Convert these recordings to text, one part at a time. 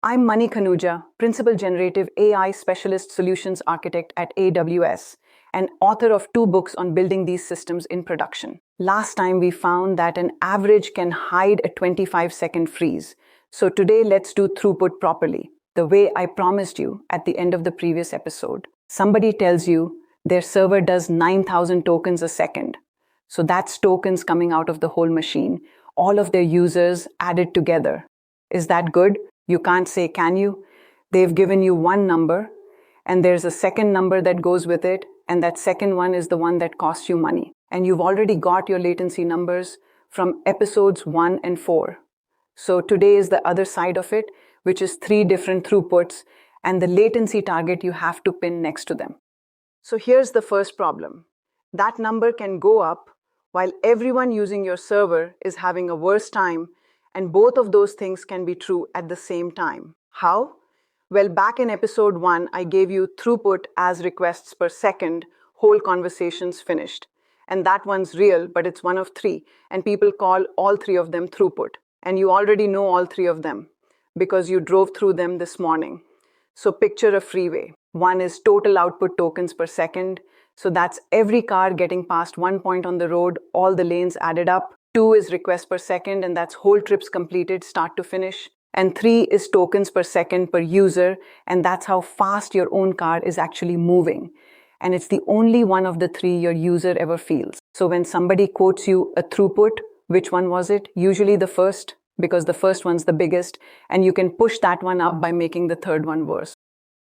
I'm Mani Khanuja, Principal Generative AI Specialist Solutions Architect at AWS and author of 2 books on building these systems in production. Last time we found that an average can hide a 25-second freeze. So today let's do throughput properly, the way I promised you at the end of the previous episode. Somebody tells you their server does 9,000 tokens a second. So that's tokens coming out of the whole machine, all of their users added together. Is that good? You can't say, can you? They've given you one number, and there's a second number that goes with it, and that second one is the one that costs you money. And you've already got your latency numbers from episodes 1 and 4. So today is the other side of it, which is 3 different throughputs, and the latency target you have to pin next to them. So here's the first problem. That number can go up while everyone using your server is having a worse time, and both of those things can be true at the same time. How? Well, back in episode 1, I gave you throughput as requests per second, whole conversations finished. And that one's real, but it's one of 3, and people call all 3 of them throughput. And you already know all 3 of them because you drove through them this morning. So picture a freeway. 1 is total output tokens per second. So that's every car getting past 1 point on the road, all the lanes added up. 2 is requests per second, and that's whole trips completed, start to finish. And 3 is tokens per second per user, and that's how fast your own car is actually moving. And it's the only one of the 3 your user ever feels. So when somebody quotes you a throughput, which one was it? Usually the first, because the first one's the biggest, and you can push that one up by making the third one worse.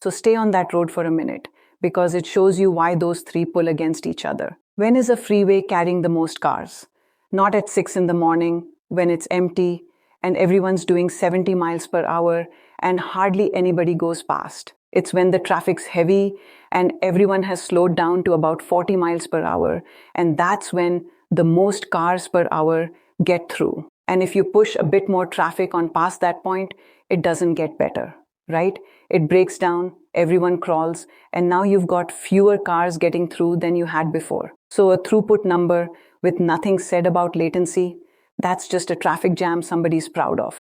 So stay on that road for a minute, because it shows you why those 3 pull against each other. When is a freeway carrying the most cars? Not at 6 in the morning, when it's empty, and everyone's doing 70 miles per hour, and hardly anybody goes past. It's when the traffic's heavy, and everyone has slowed down to about 40 miles per hour, and that's when the most cars per hour get through. And if you push a bit more traffic on past that point, it doesn't get better, right? It breaks down, everyone crawls, and now you've got fewer cars getting through than you had before. So a throughput number with nothing said about latency, that's just a traffic jam somebody's proud of.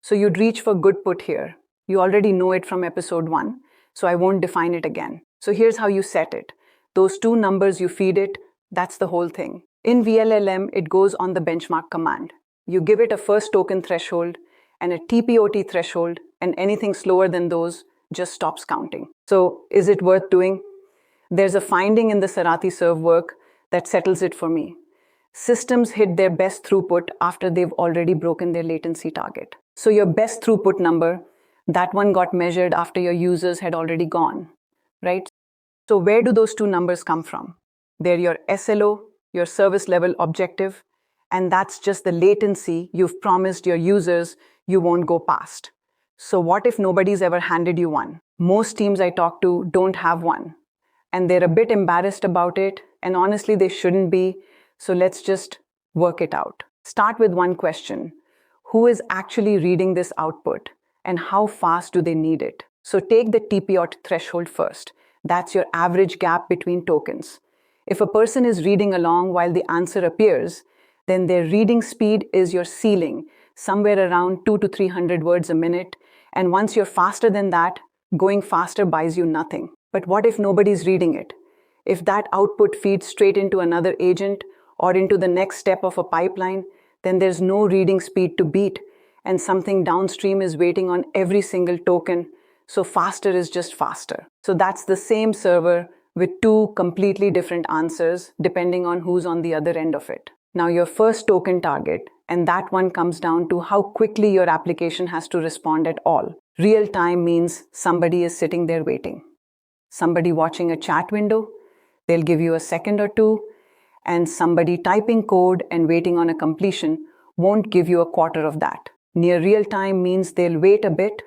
So you'd reach for Goodput here. You already know it from episode 1, so I won't define it again. So here's how you set it. Those 2 numbers you feed it, that's the whole thing. In VLLM, it goes on the benchmark command. You give it a first token threshold and a TPOT threshold, and anything slower than those just stops counting. So is it worth doing? There's a finding in the Sarathi-Serve work that settles it for me. Systems hit their best throughput after they've already broken their latency target. So your best throughput number, that one got measured after your users had already gone, right? So where do those 2 numbers come from? They're your SLO, your service level objective, and that's just the latency you've promised your users you won't go past. So what if nobody's ever handed you one? Most teams I talk to don't have one, and they're a bit embarrassed about it, and honestly they shouldn't be. So let's just work it out. Start with one question. Who is actually reading this output, and how fast do they need it? So take the TPOT threshold first. That's your average gap between tokens. If a person is reading along while the answer appears, then their reading speed is your ceiling, somewhere around 200 to 300 words a minute. And once you're faster than that, going faster buys you nothing. But what if nobody's reading it? If that output feeds straight into another agent or into the next step of a pipeline, then there's no reading speed to beat, and something downstream is waiting on every single token. So faster is just faster. So that's the same server with 2 completely different answers depending on who's on the other end of it. Now your first token target, and that one comes down to how quickly your application has to respond at all. Real time means somebody is sitting there waiting. Somebody watching a chat window, they'll give you a second or 2, and somebody typing code and waiting on a completion won't give you a quarter of that. Near real time means they'll wait a bit,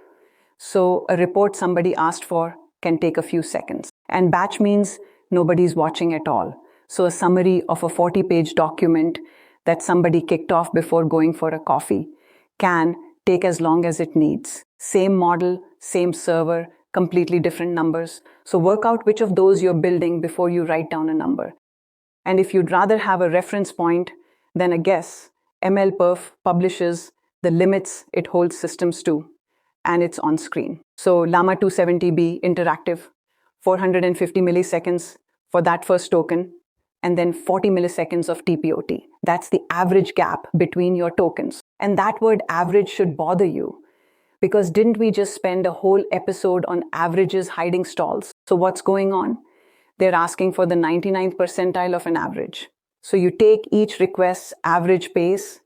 so a report somebody asked for can take a few seconds. And batch means nobody's watching at all. So a summary of a 40-page document that somebody kicked off before going for a coffee can take as long as it needs. Same model, same server, completely different numbers. So work out which of those you're building before you write down a number. And if you'd rather have a reference point than a guess, MLPerf publishes the limits it holds systems to. and it's on screen. So Llama 270B interactive, 450 milliseconds for that first token, and then 40 milliseconds of TPOT. That's the average gap between your tokens. And that word average should bother you, because didn't we just spend a whole episode on averages hiding stalls? So what's going on? They're asking for the 99th percentile of an average. So you take each request's average pace,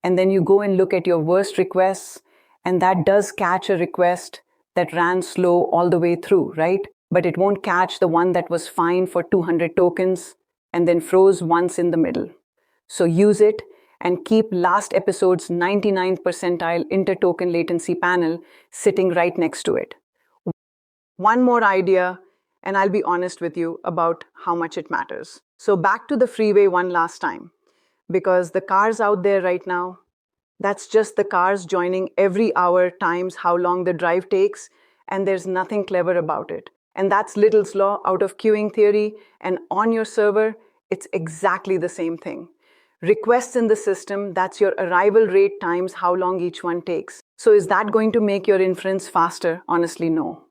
and then you go and look at your worst requests, and that does catch a request that ran slow all the way through, right? But it won't catch the one that was fine for 200 tokens and then froze once in the middle. So use it and keep last episode's 99th percentile inter-token latency panel sitting right next to it. One more idea, and I'll be honest with you about how much it matters. So back to the freeway one last time, because the cars out there right now, that's just the cars joining every hour times how long the drive takes, and there's nothing clever about it. And that's Little's law out of queuing theory, and on your server, it's exactly the same thing. Requests in the system, that's your arrival rate times how long each one takes. So is that going to make your inference faster? Honestly, no.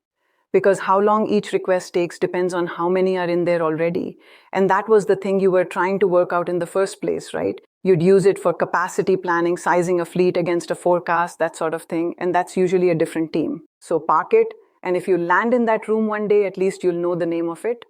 Because how long each request takes depends on how many are in there already. And that was the thing you were trying to work out in the first place, right? You'd use it for capacity planning, sizing a fleet against a forecast, that sort of thing. And that's usually a different team. So park it. And if you land in that room one day, at least you'll know the name of it.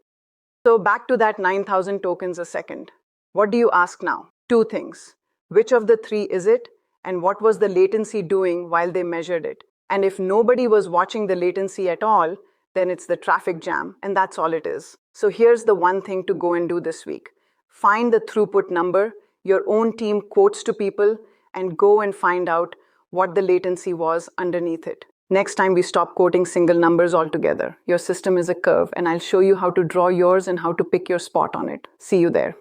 So back to that 9,000 tokens a second. What do you ask now? Two things. Which of the three is it? And what was the latency doing while they measured it? And if nobody was watching the latency at all, then it's the traffic jam, and that's all it is. So here's the one thing to go and do this week. Find the throughput number your own team quotes to people, and go and find out what the latency was underneath it. Next time we stop quoting single numbers altogether. Your system is a curve, and I'll show you how to draw yours and how to pick your spot on it. See you there.